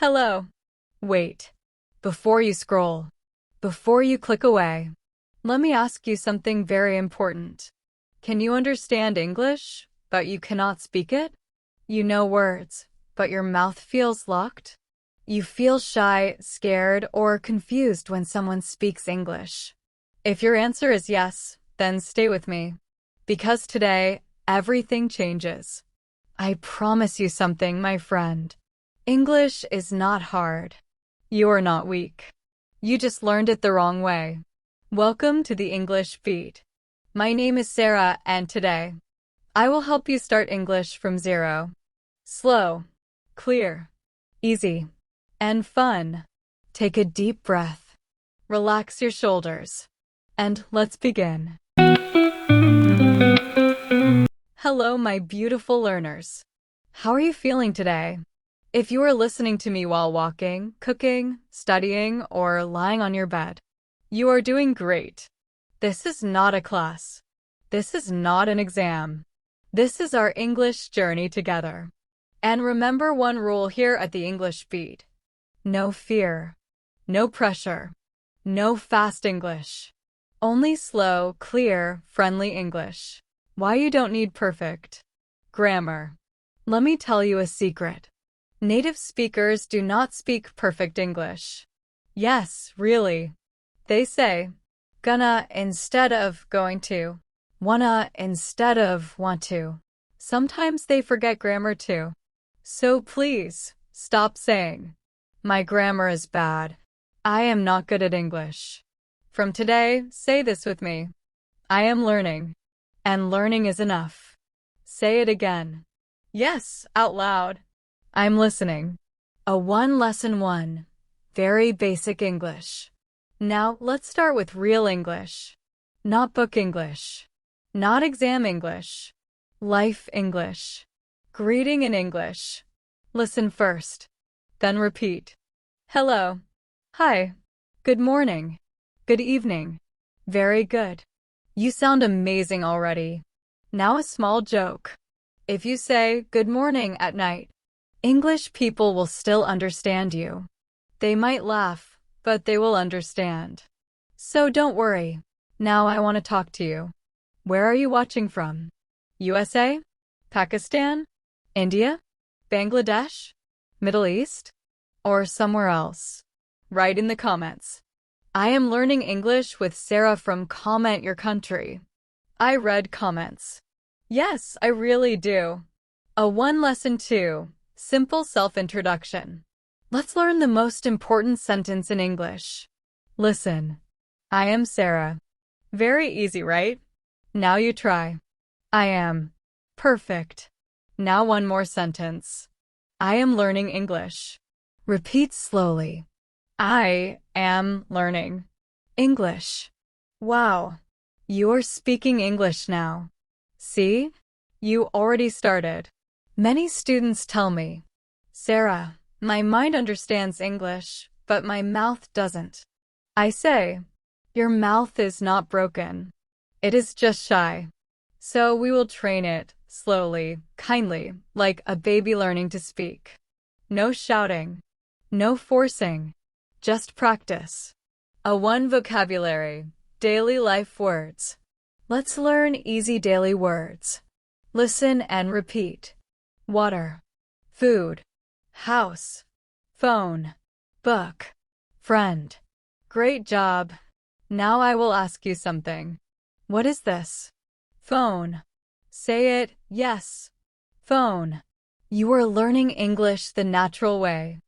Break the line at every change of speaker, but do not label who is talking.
Hello. Wait. Before you scroll, before you click away, let me ask you something very important. Can you understand English, but you cannot speak it? You know words, but your mouth feels locked? You feel shy, scared, or confused when someone speaks English? If your answer is yes, then stay with me. Because today, everything changes. I promise you something, my friend. English is not hard. You are not weak. You just learned it the wrong way. Welcome to the English Beat. My name is Sarah, and today, I will help you start English from zero. Slow, clear, easy, and fun. Take a deep breath. Relax your shoulders. And let's begin. Hello, my beautiful learners. How are you feeling today? If you are listening to me while walking, cooking, studying, or lying on your bed, you are doing great. This is not a class. This is not an exam. This is our English journey together. And remember one rule here at the English Beat. No fear. No pressure. No fast English. Only slow, clear, friendly English. Why you don't need perfect grammar. Let me tell you a secret. Native speakers do not speak perfect English. Yes, really. They say, gonna instead of going to, wanna instead of want to. Sometimes they forget grammar too. So please, stop saying, my grammar is bad. I am not good at English. From today, say this with me. I am learning. And learning is enough. Say it again. Yes, out loud. I'm listening. A one lesson one. Very basic English. Now, let's start with real English. Not book English. Not exam English. Life English. Greeting in English. Listen first. Then repeat. Hello. Hi. Good morning. Good evening. Very good. You sound amazing already. Now a small joke. If you say good morning at night, English people will still understand you. They might laugh, but they will understand. So don't worry. Now I want to talk to you. Where are you watching from? USA? Pakistan? India? Bangladesh? Middle East? Or somewhere else? Write in the comments. I am learning English with Sarah from Comment Your Country. I read comments. Yes, I really do. A one lesson two. Simple self-introduction. Let's learn the most important sentence in English. Listen. I am Sarah. Very easy, right? Now you try. I am. Perfect. Now one more sentence. I am learning English. Repeat slowly. I am learning English. Wow. You're speaking English now. See? You already started. Many students tell me, Sarah, my mind understands English, but my mouth doesn't. I say, your mouth is not broken. It is just shy. So we will train it, slowly, kindly, like a baby learning to speak. No shouting. No forcing. Just practice. A one vocabulary, daily life words. Let's learn easy daily words. Listen and repeat. Water, food, house, phone, book, friend. Great job. Now I will ask you something. What is this? Phone. Say it, yes. Phone. You are learning English the natural way.